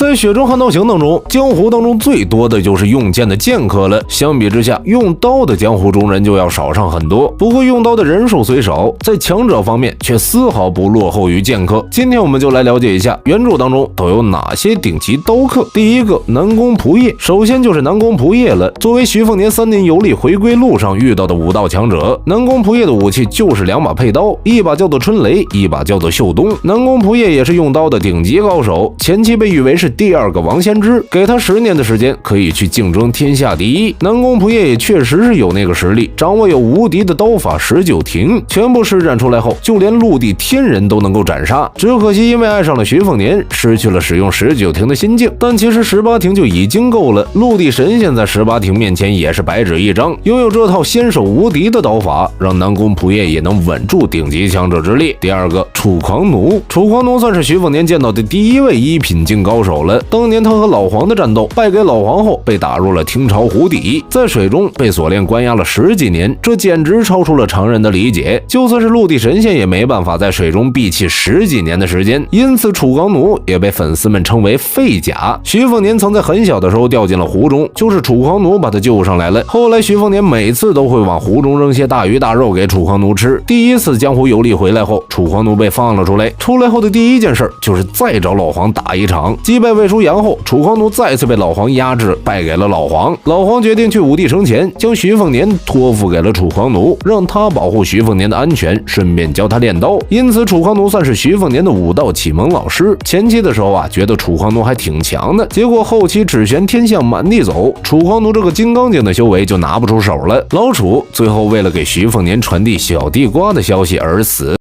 在《雪中悍刀行》当中，江湖当中最多的就是用剑的剑客了。相比之下，用刀的江湖中人就要少上很多。不过用刀的人数虽少，在强者方面却丝毫不落后于剑客。今天我们就来了解一下原著当中都有哪些顶级刀客。第一个，南宫仆夜。首先就是南宫仆夜了。作为徐凤年3年游历回归路上遇到的武道强者，南宫仆夜的武器就是2把佩刀，一把叫做春雷，一把叫做秀东。南宫仆夜也是用刀的顶级高手，前期被誉为是第2个王仙芝，给他10年的时间可以去竞争天下第一。南宫仆夜也确实是有那个实力，掌握有无敌的刀法19庭，全部施展出来后，就连陆地天人都能够斩杀。只可惜因为爱上了徐凤年，失去了使用19庭的心境。但其实18庭就已经够了，陆地神仙在18庭面前也是白纸一张。拥有这套先手无敌的刀法，让南宫仆夜也能稳住顶级强者之列。第2个，楚狂奴。楚狂奴算是徐凤年见到的第1位1品境高手了。当年他和老黄的战斗，败给老黄后被打入了听朝湖底，在水中被锁链关押了10几年，这简直超出了常人的理解。就算是陆地神仙也没办法在水中闭气10几年的时间，因此楚狂奴也被粉丝们称为废甲。徐凤年曾在很小的时候掉进了湖中，就是楚狂奴把他救上来了。后来徐凤年每次都会往湖中扔些大鱼大肉给楚狂奴吃。第1次江湖游历回来后，楚狂奴被放了出来，出来后的第1件事就是再找老黄打一场。击败魏书阳后，楚狂奴再次被老黄压制，败给了老黄。老黄决定去武帝城前将徐凤年托付给了楚狂奴，让他保护徐凤年的安全，顺便教他练刀。因此楚狂奴算是徐凤年的武道启蒙老师。前期的时候觉得楚狂奴还挺强的，结果后期指玄天象满地走，楚狂奴这个金刚经的修为就拿不出手了。老楚最后为了给徐凤年传递小地瓜的消息而死。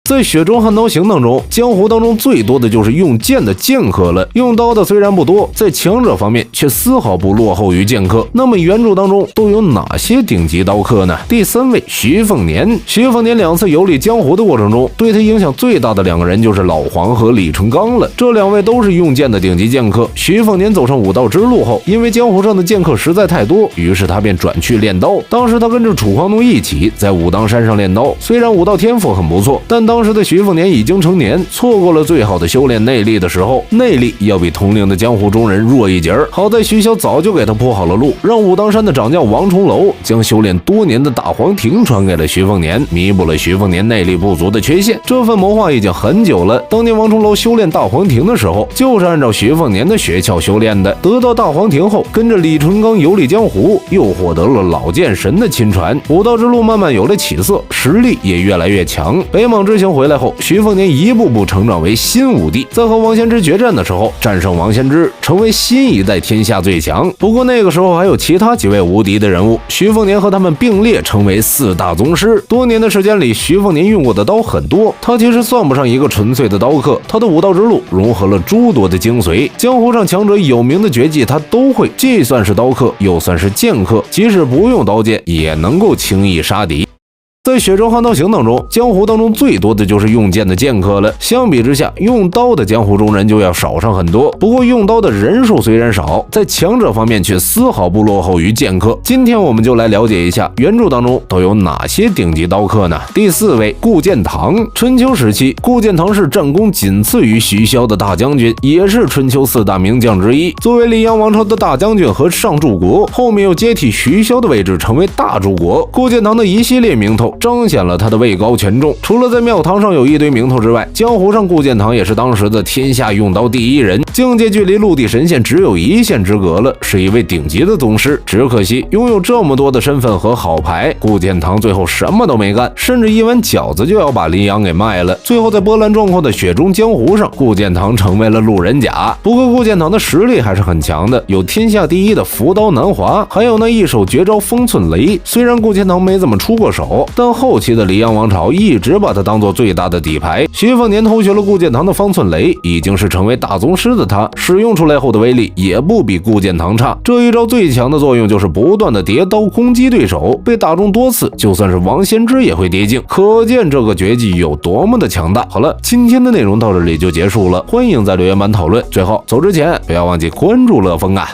在《雪中悍刀行》当中，江湖当中最多的就是用剑的剑客了。用刀的虽然不多，在强者方面却丝毫不落后于剑客。那么原著当中都有哪些顶级刀客呢？第3位，徐凤年。徐凤年2次游历江湖的过程中，对他影响最大的2个人就是老黄和李淳罡了。这2位都是用剑的顶级剑客。徐凤年走上武道之路后，因为江湖上的剑客实在太多，于是他便转去练刀。当时他跟着楚狂奴一起在武当山上练刀，虽然武道天赋很不错，但当时的徐凤年已经成年，错过了最好的修炼内力的时候，内力要比同龄的江湖中人弱一截儿。好在徐骁早就给他铺好了路，让武当山的掌教王重楼将修炼多年的大黄庭传给了徐凤年，弥补了徐凤年内力不足的缺陷。这份谋划已经很久了，当年王重楼修炼大黄庭的时候，就是按照徐凤年的诀窍修炼的。得到大黄庭后，跟着李淳罡游历江湖，又获得了老剑神的亲传，武道之路慢慢有了起色，实力也越来越强。北莽之行回来后，徐凤年一步步成长为新武帝，在和王仙芝决战的时候战胜王仙芝，成为新一代天下最强。不过那个时候还有其他几位无敌的人物，徐凤年和他们并列成为4大宗师。多年的时间里，徐凤年用过的刀很多，他其实算不上一个纯粹的刀客，他的武道之路融合了诸多的精髓，江湖上强者有名的绝技他都会，既算是刀客又算是剑客，即使不用刀剑也能够轻易杀敌。在《雪中悍刀行》当中，江湖当中最多的就是用剑的剑客了。相比之下，用刀的江湖中人就要少上很多。不过用刀的人数虽然少，在强者方面却丝毫不落后于剑客。今天我们就来了解一下原著当中都有哪些顶级刀客呢？第4位，顾建堂。春秋时期，顾建堂是战功仅次于徐骁的大将军，也是春秋4大名将之一。作为黎阳王朝的大将军和上柱国，后面又接替徐骁的位置，成为大柱国。顾建堂的一系列名头彰显了他的位高权重。除了在庙堂上有一堆名头之外，江湖上顾建堂也是当时的天下用刀第一人，境界距离陆地神仙只有1线之隔了，是一位顶级的宗师。只可惜拥有这么多的身份和好牌，顾建堂最后什么都没干，甚至一碗饺子就要把黎阳给卖了。最后在波澜壮阔的雪中江湖上，顾建堂成为了路人甲。不过顾建堂的实力还是很强的，有天下第一的扶刀南华，还有那一手绝招风寸雷。虽然顾建堂没怎么出过手，但后期的黎阳王朝一直把他当做最大的底牌。徐凤年偷学了顾建堂的方寸雷，已经是成为大宗师的他，使用出来后的威力也不比顾建堂差。这一招最强的作用就是不断的叠刀攻击对手，被打中多次，就算是王仙芝也会跌镜，可见这个绝技有多么的强大。好了，今天的内容到这里就结束了，欢迎在留言板讨论。最后走之前不要忘记关注乐风啊。